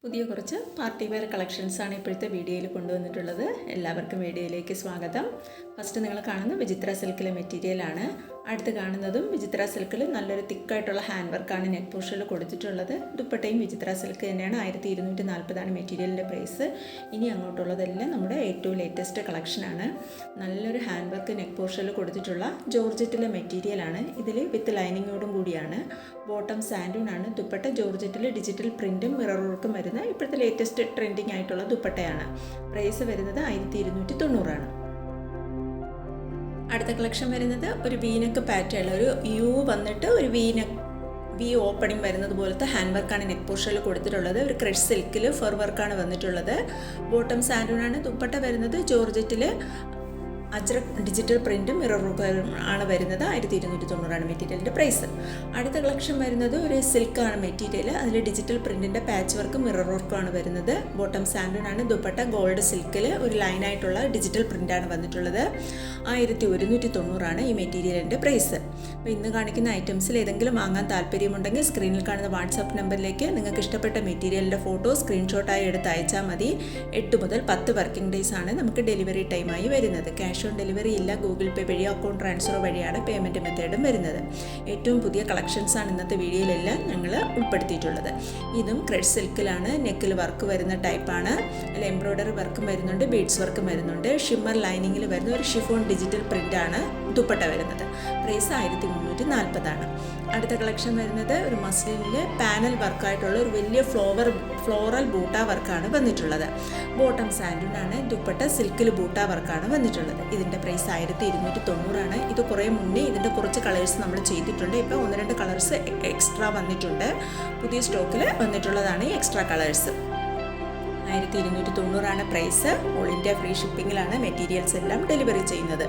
പുതിയ കുറച്ച് party wear കളക്ഷൻസാണ് ഇപ്പോഴത്തെ വീഡിയോയിൽ കൊണ്ടുവന്നിട്ടുള്ളത്. എല്ലാവർക്കും വീഡിയോയിലേക്ക് സ്വാഗതം. ഫസ്റ്റ് നിങ്ങൾ കാണുന്ന വിചിത്ര സിൽക്കിലെ മെറ്റീരിയലാണ്. അടുത്ത് കാണുന്നതും വിചിത്ര സിൽക്കിൽ നല്ലൊരു തിക്കായിട്ടുള്ള ഹാൻഡ് വർക്കാണ് നെക്ക് പോർഷനിൽ കൊടുത്തിട്ടുള്ളത്. ദുപ്പട്ടയും വിചിത്ര സിൽക്ക് തന്നെയാണ്. 1240 മെറ്റീരിയലിൻ്റെ പ്രൈസ്. ഇനി അങ്ങോട്ടുള്ളതെല്ലാം നമ്മുടെ ഏറ്റവും ലേറ്റസ്റ്റ് കളക്ഷനാണ്. നല്ലൊരു ഹാൻഡ് വർക്ക് നെക്ക് പോർഷനിൽ കൊടുത്തിട്ടുള്ള ജോർജറ്റിലെ മെറ്റീരിയലാണ്. ഇതിൽ വിത്ത് ലൈനിങ്ങോടും കൂടിയാണ്. ബോട്ടം സാൻഡൂണാണ്. ദുപ്പട്ട ജോർജറ്റിൽ ഡിജിറ്റൽ പ്രിൻറ്റും മിറർ വർക്കും വരുന്ന ഇപ്പോഴത്തെ ലേറ്റസ്റ്റ് ട്രെൻഡിങ് ആയിട്ടുള്ള ദുപ്പട്ടയാണ്. പ്രൈസ് വരുന്നത് 1290 ആണ്. അടുത്ത കളക്ഷൻ വരുന്നത് ഒരു വീനക്ക് പാറ്റേൺ, ഒരു യു വന്നിട്ട് ഒരു വി ഓപ്പണിംഗ് വരുന്നത് പോലത്തെ ഹാൻഡ് വർക്കാണ് നെക്ക് പോർഷനിൽ കൊടുത്തിട്ടുള്ളത്. ഒരു ക്രഷ് സിൽക്കിൽ ഫർ വർക്കാണ് വന്നിട്ടുള്ളത്. ബോട്ടം സാൻഡൂണാണ്. ദുപ്പട്ട വരുന്നത് ജോർജറ്റിൽ അജ്രക് ഡിജിറ്റൽ പ്രിൻറ്റും മിറർ വർക്കും ആണ് വരുന്നത്. 1290 ആണ് മെറ്റീരിയലിൻ്റെ പ്രൈസ്. അടുത്ത കളക്ഷൻ വരുന്നത് ഒരു സിൽക്കാണ് മെറ്റീരിയൽ. അതിൽ ഡിജിറ്റൽ പ്രിൻറ്റിൻ്റെ പാച്ച് വർക്കും മിറർ വർക്കുമാണ് വരുന്നത്. ബോട്ടം സാൻഡൂണാണ്. ദുപ്പട്ട ഗോൾഡ് സിൽക്കിൽ ഒരു ലൈനായിട്ടുള്ള ഡിജിറ്റൽ പ്രിൻ്റാണ് വന്നിട്ടുള്ളത്. 1190 ആണ് ഈ മെറ്റീരിയലിൻ്റെ പ്രൈസ്. അപ്പോൾ ഇന്ന് കാണിക്കുന്ന ഐറ്റംസിൽ ഏതെങ്കിലും വാങ്ങാൻ താല്പര്യമുണ്ടെങ്കിൽ സ്ക്രീനിൽ കാണുന്ന വാട്സാപ്പ് നമ്പറിലേക്ക് നിങ്ങൾക്ക് ഇഷ്ടപ്പെട്ട മെറ്റീരിയലിൻ്റെ ഫോട്ടോ സ്ക്രീൻഷോട്ടായി എടുത്ത് അയച്ചാൽ മതി. 8 മുതൽ 10 വർക്കിംഗ് ഡേയ്സ് ആണ് നമുക്ക് ഡെലിവറി ടൈമായി വരുന്നത്. ക്യാഷ് ഓൺ ഡെലിവറി ഇല്ല. ഗൂഗിൾ പേ വഴിയോ അക്കൗണ്ട് ട്രാൻസ്ഫർ വഴിയാണ് പേയ്മെൻറ്റ് മെത്തേഡും വരുന്നത്. ഏറ്റവും പുതിയ കളക്ഷൻസാണ് ഇന്നത്തെ വീഡിയോയിലെല്ലാം ഞങ്ങൾ ഉൾപ്പെടുത്തിയിട്ടുള്ളത്. ഇതും ക്രഷ് സിൽക്കിലാണ്. നെക്കിൽ വർക്ക് വരുന്ന ടൈപ്പാണ്. അതിൽ എംബ്രോയ്ഡറി വർക്കും വരുന്നുണ്ട്, ബീഡ്സ് വർക്കും വരുന്നുണ്ട്. ഷിമ്മർ ലൈനിങ്ങിൽ വരുന്ന ഒരു ഷിഫോൺ ഡിജിറ്റൽ പ്രിൻ്റാണ് ദുപ്പട്ട വരുന്നത്. പ്രൈസ് 1340 ആണ്. അടുത്ത കളക്ഷൻ വരുന്നത് ഒരു മസ്ലിനിൽ പാനൽ വർക്കായിട്ടുള്ള ഒരു വലിയ ഫ്ലോറൽ ബൂട്ട വർക്കാണ് വന്നിട്ടുള്ളത്. ബോട്ടം സാൻഡൂണാണ്. ദുപ്പട്ട സിൽക്കിൽ ബൂട്ട വർക്കാണ് വന്നിട്ടുള്ളത്. ഇതിൻ്റെ പ്രൈസ് 1290 ആണ്. ഇത് കുറേ മുന്നേ ഇതിൻ്റെ കുറച്ച് കളേഴ്സ് നമ്മൾ ചെയ്തിട്ടുണ്ട്. ഇപ്പോൾ 1-2 കളേഴ്സ് എക്സ്ട്രാ വന്നിട്ടുണ്ട്. പുതിയ സ്റ്റോക്കിൽ വന്നിട്ടുള്ളതാണ് ഈ എക്സ്ട്രാ കളേഴ്സ്. 1290 ആണ് പ്രൈസ്. ഓൾ ഇന്ത്യ ഫ്രീ ഷിപ്പിങ്ങിലാണ് മെറ്റീരിയൽസ് എല്ലാം ഡെലിവറി ചെയ്യുന്നത്.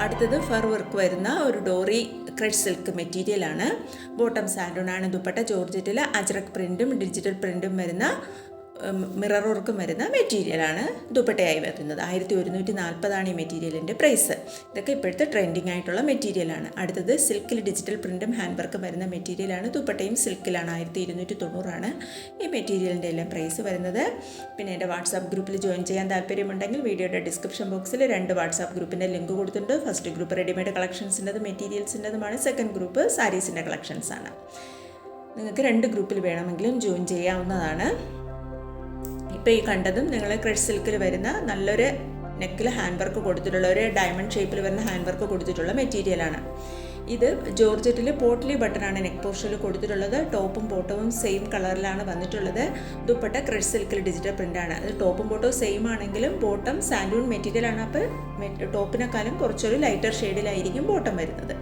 അടുത്തത് ഫർ വർക്ക് വരുന്ന ഒരു ഡോറി ക്രഷ് സിൽക്ക് മെറ്റീരിയലാണ്. ബോട്ടം സാൻഡൂണാണ്. ദുപ്പട്ട ജോർജറ്റിൽ അജ്രക് പ്രിൻറ്റും ഡിജിറ്റൽ പ്രിൻറ്റും വരുന്ന മിറർ വർക്കും വരുന്ന മെറ്റീരിയലാണ് ദുപ്പട്ടയായി വരുന്നത്. 1140 ആണ് ഈ മെറ്റീരിയലിൻ്റെ പ്രൈസ്. ഇതൊക്കെ ഇപ്പോഴത്തെ ട്രെൻഡിങ് ആയിട്ടുള്ള മെറ്റീരിയലാണ്. അടുത്തത് സിൽക്കിൽ ഡിജിറ്റൽ പ്രിൻറ്റും ഹാൻഡ് വർക്കും വരുന്ന മെറ്റീരിയലാണ്. ദുപ്പട്ടയും സിൽക്കിലാണ്. 1290 ആണ് ഈ മെറ്റീരിയലിൻ്റെ എല്ലാം പ്രൈസ് വരുന്നത്. പിന്നെ എൻ്റെ വാട്സാപ്പ് ഗ്രൂപ്പിൽ ജോയിൻ ചെയ്യാൻ താല്പര്യമുണ്ടെങ്കിൽ വീഡിയോയുടെ ഡിസ്ക്രിപ്ഷൻ ബോക്സിൽ 2 വാട്സാപ്പ് ഗ്രൂപ്പിൻ്റെ ലിങ്ക് കൊടുത്തിട്ടുണ്ട്. ഫസ്റ്റ് ഗ്രൂപ്പ് റെഡിമെയ്ഡ് കളക്ഷൻസിൻ്റെതും മെറ്റീരിയൽസിൻ്റെതുമാണ്. സെക്കൻഡ് ഗ്രൂപ്പ് സാരീസിൻ്റെ കളക്ഷൻസാണ്. നിങ്ങൾക്ക് 2 ഗ്രൂപ്പിൽ വേണമെങ്കിലും ജോയിൻ ചെയ്യാവുന്നതാണ്. ഇപ്പോൾ ഈ കണ്ടതും നിങ്ങൾ ക്രഷ് സിൽക്കിൽ വരുന്ന നല്ലൊരു നെക്കിൽ ഹാൻഡ് വർക്ക് കൊടുത്തിട്ടുള്ള ഒരു ഡയമണ്ട് ഷേപ്പിൽ വരുന്ന ഹാൻഡ് വർക്ക് കൊടുത്തിട്ടുള്ള മെറ്റീരിയലാണ്. ഇത് ജോർജറ്റിൽ പോട്ട്ലി ബട്ടണാണ് നെക്ക് പോർഷനിൽ കൊടുത്തിട്ടുള്ളത്. ടോപ്പും ബോട്ടവും സെയിം കളറിലാണ് വന്നിട്ടുള്ളത്. ദുപ്പട്ട ക്രഷ് സിൽക്കിൽ ഡിജിറ്റൽ പ്രിൻ്റാണ്. അത് ടോപ്പും ബോട്ടവും സെയിം ആണെങ്കിലും ബോട്ടം സാൻഡൂൺ മെറ്റീരിയലാണ്. അപ്പോൾ ടോപ്പിനെക്കാളും കുറച്ചൊരു ലൈറ്റർ ഷെയ്ഡിലായിരിക്കും ബോട്ടം വരുന്നത്.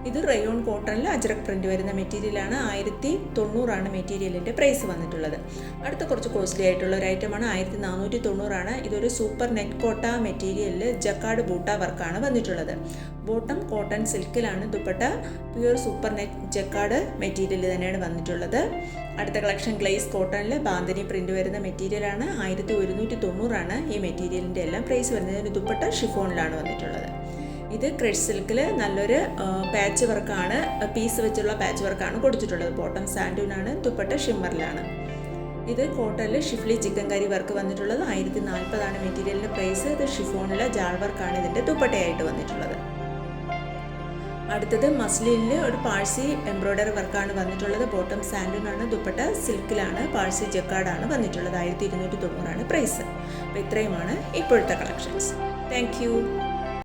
ഇത് റയോൺ കോട്ടണിൽ അജ്രക് പ്രിൻറ്റ് വരുന്ന മെറ്റീരിയലാണ്. 1090 ആണ് മെറ്റീരിയലിൻ്റെ പ്രൈസ് വന്നിട്ടുള്ളത്. അടുത്ത കുറച്ച് കോസ്റ്റ്ലി ആയിട്ടുള്ള ഒരു ഐറ്റമാണ്. 1490 ആണ്. ഇതൊരു സൂപ്പർ നെറ്റ് കോട്ട മെറ്റീരിയലിൽ ജക്കാർഡ് ബൂട്ട വർക്കാണ് വന്നിട്ടുള്ളത്. ബോട്ടം കോട്ടൺ സിൽക്കിലാണ്. Dupatta pure super net jacquard material തന്നെയാണ് വന്നിട്ടുള്ളത്. അടുത്ത കളക്ഷൻ ഗ്ലേസ് കോട്ടണിൽ ബാന്തിനി പ്രിൻറ്റ് വരുന്ന മെറ്റീരിയലാണ്. 1190 ആണ് ഈ മെറ്റീരിയലിൻ്റെ എല്ലാം പ്രൈസ് വരുന്നത്. ദുപ്പട്ട ഷിഫോണിലാണ് വന്നിട്ടുള്ളത്. ഇത് ക്രഷ് സിൽക്കിൽ നല്ലൊരു പാച്ച് വർക്കാണ്, പീസ് വെച്ചുള്ള പാച്ച് വർക്കാണ് കൊടുത്തിട്ടുള്ളത്. ബോട്ടം സാൻഡൂണാണ്. ദുപ്പട്ട ഷിമ്മറിലാണ്. ഇത് കോട്ടണിൽ ഷിഫ്ലി ചിക്കൻ കറി വർക്ക് വന്നിട്ടുള്ളത്. 1040 ആണ് മെറ്റീരിയലിൻ്റെ പ്രൈസ്. ഇത് ഷിഫോണിൽ ജാൾ വർക്കാണ് ഇതിൻ്റെ ദുപ്പട്ടയായിട്ട് വന്നിട്ടുള്ളത്. അടുത്തത് മസ്ലിനിൽ ഒരു പാഴ്സി എംബ്രോയ്ഡറി വർക്കാണ് വന്നിട്ടുള്ളത്. ബോട്ടം സാൻഡൂണാണ്. ദുപ്പട്ട സിൽക്കിലാണ്. പാഴ്സി ജക്കാർഡാണ് വന്നിട്ടുള്ളത്. 1290 ആണ് പ്രൈസ്. അപ്പോൾ ഇത്രയുമാണ് ഇപ്പോഴത്തെ കളക്ഷൻസ്. Thank you.